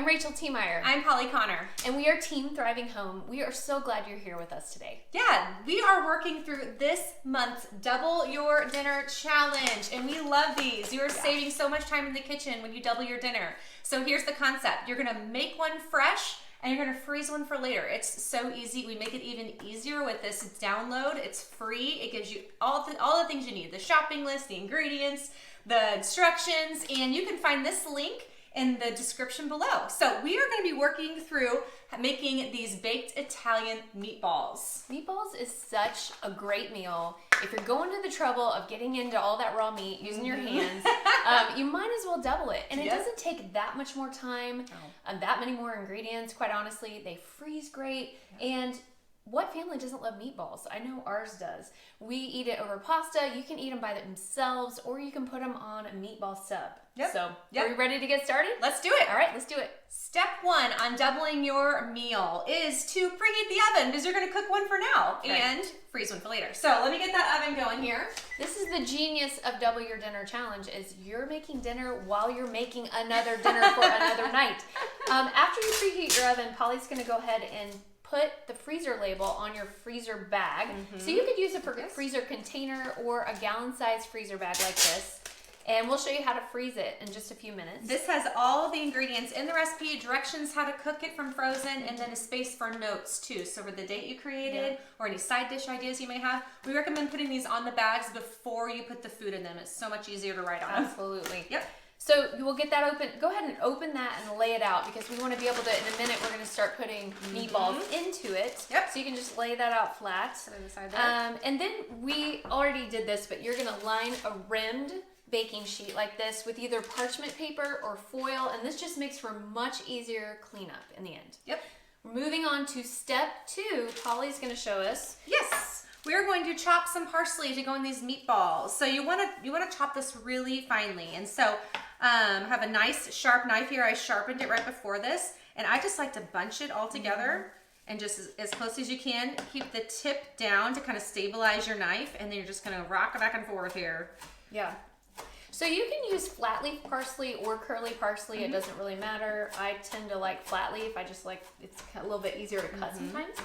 Rachel Tiemeyer. I'm Polly Connor. And we are Team Thriving Home. We are so glad you're here with us today. Yeah, we are working through this month's Double Your Dinner Challenge, and we love these. You are saving so much time in the kitchen when you double your dinner. So here's the concept. You're gonna make one fresh, and you're gonna freeze one for later. It's so easy. We make it even easier with this download. It's free. It gives you all the things you need, the shopping list, the ingredients, the instructions, and you can find this link in the description below. So we are going to be working through making these baked Italian meatballs. Meatballs is such a great meal. If you're going to the trouble of getting into all that raw meat using your hands, you might as well double it. And it doesn't take that much more time, that many more ingredients, quite honestly. They freeze great. And what family doesn't love meatballs? I know ours does. We eat it over pasta. You can eat them by themselves, or you can put them on a meatball sub. So, are we ready to get started? Let's do it. All right, let's do it. Step one on doubling your meal is to preheat the oven, because you're going to cook one for now and freeze one for later. So let me get that oven going here. This is the genius of Double Your Dinner Challenge, is you're making dinner while you're making another dinner for another night. After you preheat your oven, Polly's going to go ahead and put the freezer label on your freezer bag. So you could use a freezer container or a gallon-sized freezer bag like this. And we'll show you how to freeze it in just a few minutes. This has all of the ingredients in the recipe, directions how to cook it from frozen, and then a space for notes too. So for the date you created or any side dish ideas you may have, we recommend putting these on the bags before you put the food in them. It's so much easier to write on. Absolutely. Yep. So we'll get that open. Go ahead and open that and lay it out, because we want to be able to, in a minute, we're going to start putting meatballs into it. Yep. So you can just lay that out flat. Set it aside there. And then we already did this, but you're going to line a rimmed baking sheet like this with either parchment paper or foil, and this just makes for much easier cleanup in the end. Yep. Moving on to step 2, Polly's going to show us. Yes. We're going to chop some parsley to go in these meatballs. So you want to chop this really finely. And so have a nice sharp knife here. I sharpened it right before this, and I just like to bunch it all together and just as close as you can. Keep the tip down to kind of stabilize your knife, and then you're just going to rock it back and forth here. Yeah. So you can use flat leaf parsley or curly parsley. It doesn't really matter. I tend to like flat leaf. I just like, it's a little bit easier to cut sometimes.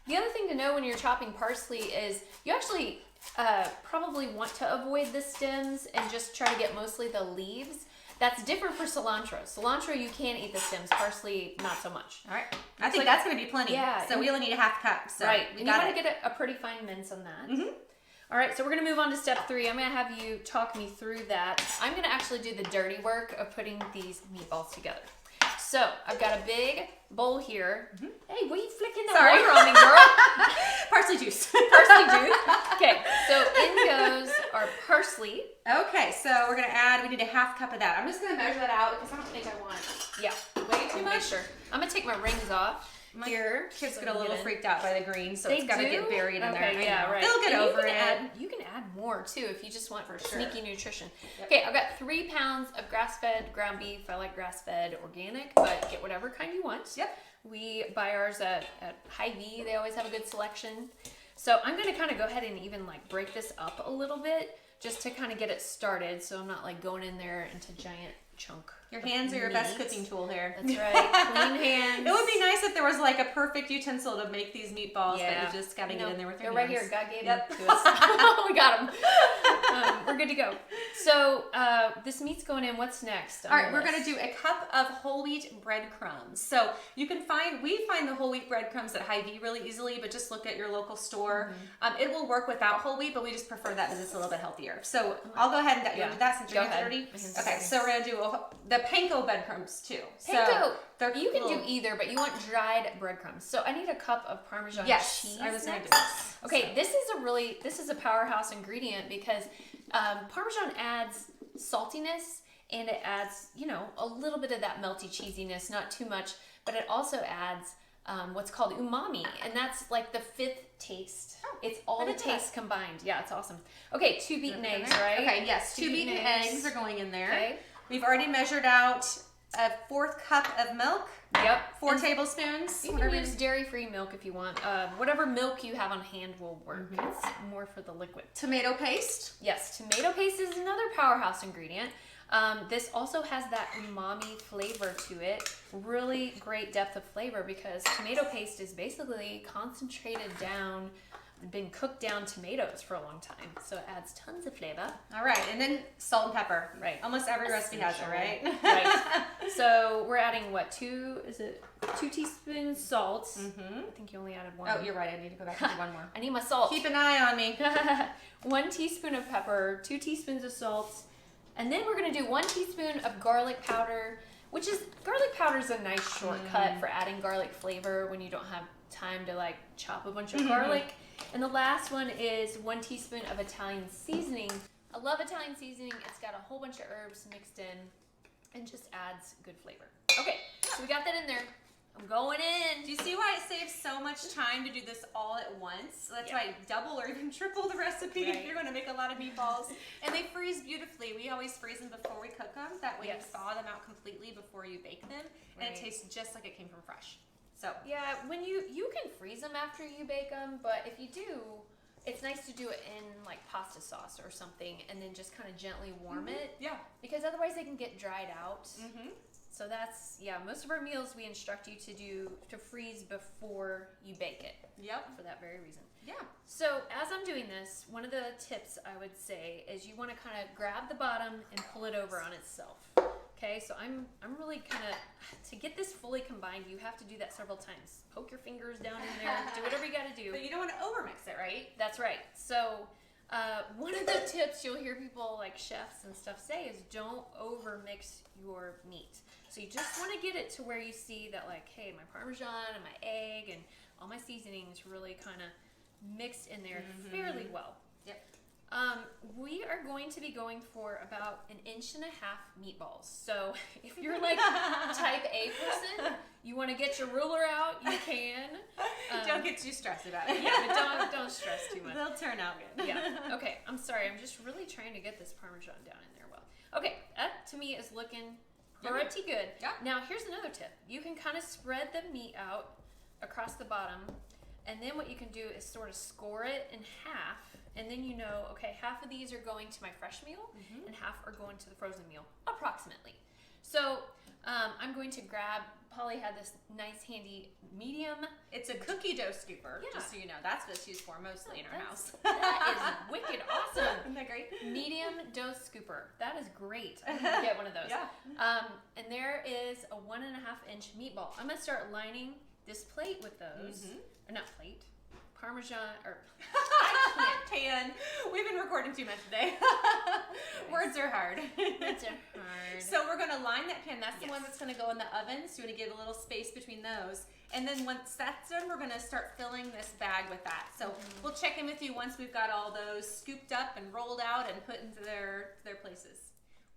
The other thing to know when you're chopping parsley is you actually probably want to avoid the stems and just try to get mostly the leaves. That's different for cilantro. Cilantro, you can eat the stems. Parsley, not so much. All right. I think that's going to be plenty. Yeah. So we only need a half cup. So and you want to get a pretty fine mince on that. All right, so we're going to move on to step 3. I'm going to have you talk me through that. I'm going to actually do the dirty work of putting these meatballs together. So I've got a big bowl here. Hey, what are you flicking the water on me, girl? Parsley juice. Parsley juice. Okay, so in goes our parsley. Okay, so we're going to add, we need a half cup of that. I'm just going to measure that out because I don't think I want way too much. Sure. I'm going to take my rings off. Here, kids get a little freaked out by the green, so it's got to get buried in there. Okay, yeah, right. They'll get over it. You can add more too if you just want for sneaky nutrition. Okay, I've got 3 pounds of grass-fed ground beef. I like grass-fed organic, but get whatever kind you want. Yep. We buy ours at Hy-Vee. They always have a good selection. So I'm going to kind of go ahead and even like break this up a little bit just to kind of get it started, so I'm not like going in there into giant chunk. Your hands are your best cooking tool here. That's right. Clean hands. It would be nice if there was like a perfect utensil to make these meatballs that you just gotta get in there with your hands. They're right here. God gave them to us. We got them. We're good to go. So this meat's going in. What's next? All right, we're gonna do a cup of whole wheat breadcrumbs. So we find the whole wheat breadcrumbs at Hy-Vee really easily, but just look at your local store. It will work without whole wheat, but we just prefer that because it's a little bit healthier. So I'll go ahead and do that since your hands are dirty. Okay, so we're gonna do the panko breadcrumbs too. Panko. So you can do either, but you want dried breadcrumbs. So I need a cup of Parmesan cheese. I was going to do this. Okay, this is a powerhouse ingredient because Parmesan adds saltiness, and it adds, a little bit of that melty cheesiness, not too much, but it also adds what's called umami, and that's like the 5th taste. It's all the tastes combined. Yeah, it's awesome. Okay, 2 beaten eggs, right? Okay, yes, 2 beaten eggs are going in there. Okay. We've already measured out a 4th cup of milk. Yep. 4 tablespoons. You can use dairy-free milk if you want. Whatever milk you have on hand will work. It's more for the liquid. Tomato paste. Yes, tomato paste is another powerhouse ingredient. This also has that umami flavor to it. Really great depth of flavor because tomato paste is basically concentrated down, been cooked down tomatoes for a long time. So it adds tons of flavor. All right, and then salt and pepper. Right. Almost every recipe has it, right? Right. So we're adding what, 2 teaspoons salt. Mm-hmm. I think you only added 1. Oh, you're right. I need to go back and do one more. I need my salt. Keep an eye on me. 1 teaspoon of pepper, 2 teaspoons of salt, and then we're gonna do 1 teaspoon of garlic powder, which is, garlic powder is a nice shortcut for adding garlic flavor when you don't have time to like chop a bunch of garlic. And the last one is 1 teaspoon of Italian seasoning. I love Italian seasoning. It's got a whole bunch of herbs mixed in and just adds good flavor. Okay, so we got that in there. I'm going in. Do you see why it saves so much time to do this all at once? That's why I double or even triple the recipe if you're going to make a lot of meatballs. And they freeze beautifully. We always freeze them before we cook them. That way you thaw them out completely before you bake them. And it tastes just like it came from fresh. So yeah, when you can freeze them after you bake them, but if you do, it's nice to do it in like pasta sauce or something and then just kind of gently warm it. Yeah. Because otherwise they can get dried out. So that's, most of our meals we instruct you to freeze before you bake it. Yep. For that very reason. Yeah. So as I'm doing this, one of the tips I would say is you want to kind of grab the bottom and pull it over on itself. Okay, so I'm really kind of, to get this fully combined, you have to do that several times. Poke your fingers down in there, do whatever you got to do. But you don't want to overmix it, right? That's right. So one of the tips you'll hear people like chefs and stuff say is don't overmix your meat. So you just want to get it to where you see that like, hey, my Parmesan and my egg and all my seasonings really kind of mixed in there fairly well. Yep. We are going to be going for about 1.5 inches meatballs. So if you're like type A person, you want to get your ruler out, you can. Don't get too stressed about it. Yeah, but don't stress too much. They'll turn out good. Yeah. Okay, I'm sorry. I'm just really trying to get this Parmesan down in there well. Okay, that to me is looking pretty good. Yeah. Now here's another tip. You can kind of spread the meat out across the bottom, and then what you can do is sort of score it in half. And then you know, okay, half of these are going to my fresh meal and half are going to the frozen meal, approximately. So I'm going to grab, Polly had this nice handy medium. It's a cookie dough scooper, just so you know. That's what it's used for mostly in our house. That is wicked awesome. Isn't that great? Medium dough scooper. That is great. I'm going to get one of those. Yeah. And there is a 1.5 inch meatball. I'm going to start lining this plate with those. Or not plate. Parmesan, or I can't. We've been recording too much today. Words are hard. Words are hard. So we're going to line that pan. That's the one that's going to go in the oven. So you want to give a little space between those. And then once that's done, we're going to start filling this bag with that. So we'll check in with you once we've got all those scooped up and rolled out and put into their places.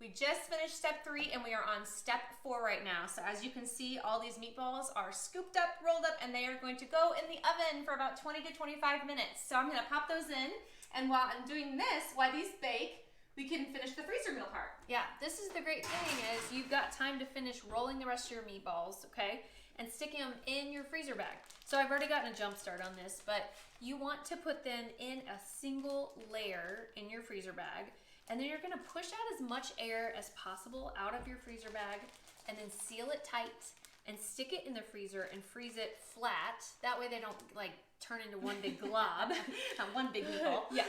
We just finished step 3 and we are on step 4 right now. So as you can see, all these meatballs are scooped up, rolled up, and they are going to go in the oven for about 20 to 25 minutes. So I'm going to pop those in, and while I'm doing this, while these bake, we can finish the freezer meal part. Yeah, this is the great thing is you've got time to finish rolling the rest of your meatballs, okay, and sticking them in your freezer bag. So I've already gotten a jump start on this, but you want to put them in a single layer in your freezer bag. And then you're going to push out as much air as possible out of your freezer bag and then seal it tight and stick it in the freezer and freeze it flat. That way they don't like turn into one big glob. Not one big meatball. Yeah,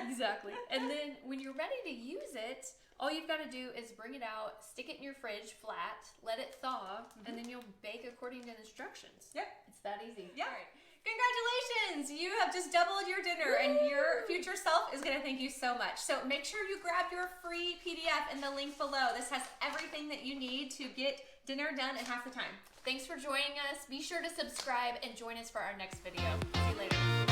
exactly. And then when you're ready to use it, all you've got to do is bring it out, stick it in your fridge flat, let it thaw, and then you'll bake according to the instructions. Yep. It's that easy. Yeah. All right. Congratulations! You have just doubled your dinner. Woo! And your future self is going to thank you so much. So make sure you grab your free PDF in the link below. This has everything that you need to get dinner done in half the time. Thanks for joining us. Be sure to subscribe and join us for our next video. See you later.